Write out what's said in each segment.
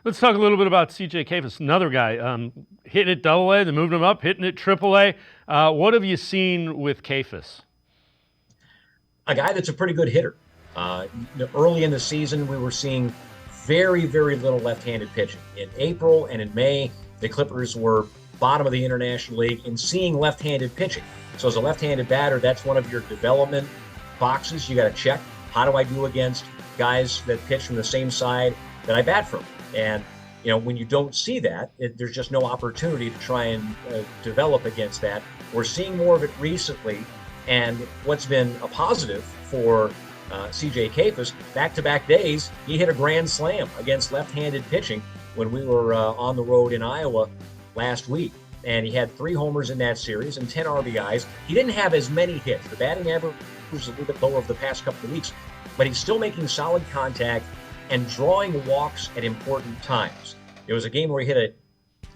Let's talk a little bit about C.J. Kayfus, another guy hitting it double A, then moving him up, hitting it triple A. What have you seen with Kayfus? A guy that's a pretty good hitter. Uh, Early in the season, we were seeing very, very little left-handed pitching. In April and in May, the Clippers were bottom of the International League in seeing left-handed pitching. So as a left-handed batter, that's one of your development boxes you got to check. How do I do against guys that pitch from the same side that I bat from? And when you don't see that, there's just no opportunity to try and develop against that. We're seeing more of it recently, and what's been a positive for CJ Kayfus, back-to-back days, he hit a grand slam against left-handed pitching when we were on the road in Iowa last week. And he had 3 homers in that series and 10 RBIs. He didn't have as many hits. The batting average was a little bit lower over the past couple of weeks, but he's still making solid contact and drawing walks at important times. There was a game where he hit a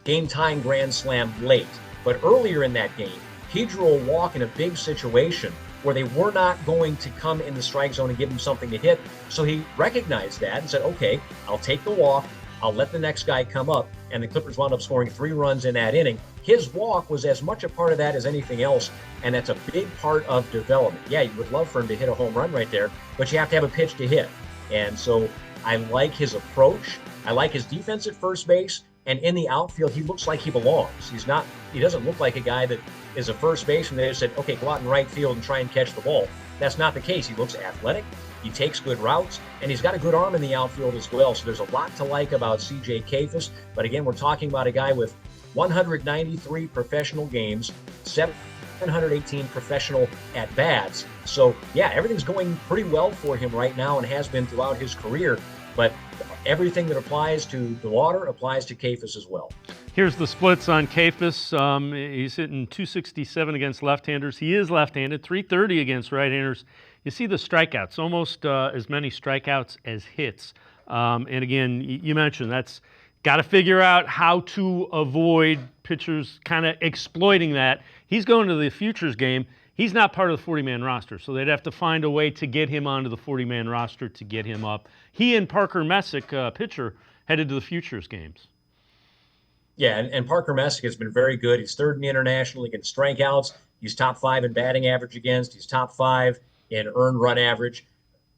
game-tying grand slam late, but earlier in that game, he drew a walk in a big situation where they were not going to come in the strike zone and give him something to hit. So he recognized that and said, okay, I'll take the walk. I'll let the next guy come up. And the Clippers wound up scoring 3 runs in that inning. His walk was as much a part of that as anything else. And that's a big part of development. Yeah, you would love for him to hit a home run right there, but you have to have a pitch to hit. And so I like his approach. I like his defense at first base. And in the outfield, he looks like he belongs. He doesn't look like a guy that is a first baseman. They just said, okay, go out in right field and try and catch the ball. That's not the case. He looks athletic. He takes good routes, and he's got a good arm in the outfield as well. So there's a lot to like about C.J. Kayfus. But again, we're talking about a guy with 193 professional games, 718 professional at-bats. So, yeah, everything's going pretty well for him right now and has been throughout his career. But everything that applies to the water applies to Kayfus as well. Here's the splits on Kayfus. He's hitting 267 against left-handers. He is left-handed, 330 against right-handers. You see the strikeouts, almost as many strikeouts as hits. And again, you mentioned that's got to figure out how to avoid pitchers kind of exploiting that. He's going to the futures game. He's not part of the 40-man roster, so they'd have to find a way to get him onto the 40-man roster to get him up. He and Parker Messick, pitcher, headed to the futures games. Yeah, and Parker Messick has been very good. He's third in the International League in strikeouts. He's top 5 in batting average against. He's top 5 in earned run average.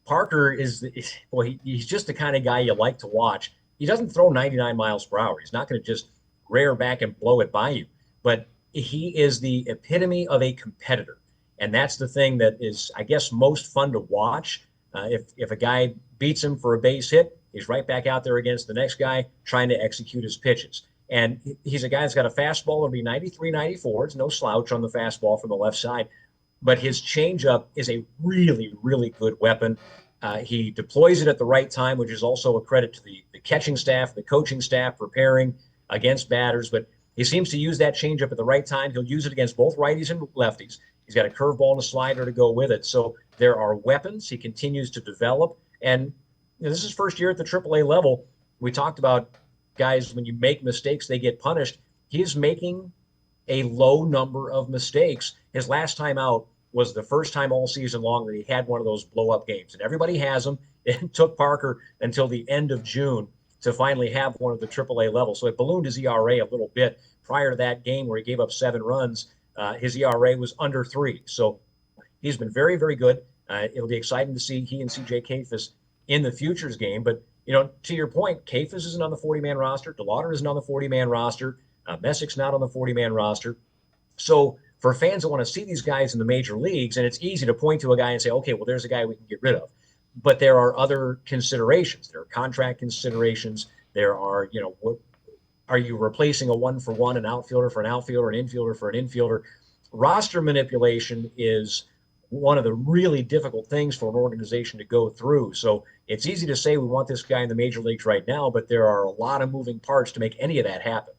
Parker he's just the kind of guy you like to watch. He doesn't throw 99 miles per hour. He's not going to just rear back and blow it by you. But he is the epitome of a competitor. And that's the thing that is, I guess, most fun to watch. If a guy beats him for a base hit, he's right back out there against the next guy trying to execute his pitches. And he's a guy that's got a fastball that'll be 93, 94. It's no slouch on the fastball from the left side. But his changeup is a really, really good weapon. He deploys it at the right time, which is also a credit to the catching staff, the coaching staff preparing against batters. But he seems to use that changeup at the right time. He'll use it against both righties and lefties. He's got a curveball and a slider to go with it. So there are weapons. He continues to develop. And this is his first year at the AAA level. We talked about guys, when you make mistakes, they get punished. He is making a low number of mistakes. His last time out was the first time all season long that he had one of those blow-up games. And everybody has them. It took Parker until the end of June to finally have one of the AAA level. So it ballooned his ERA a little bit. Prior to that game where he gave up 7 runs, his ERA was under 3. So he's been very, very good. It'll be exciting to see he and C.J. Kayfus in the futures game. But, to your point, Kayfus isn't on the 40-man roster. DeLauder isn't on the 40-man roster. Messick's not on the 40-man roster. So for fans that want to see these guys in the major leagues, and it's easy to point to a guy and say, okay, well, there's a guy we can get rid of. But there are other considerations. There are contract considerations. There are, what are you replacing a one-for-one, an outfielder for an outfielder, an infielder for an infielder? Roster manipulation is one of the really difficult things for an organization to go through. So it's easy to say we want this guy in the major leagues right now, but there are a lot of moving parts to make any of that happen.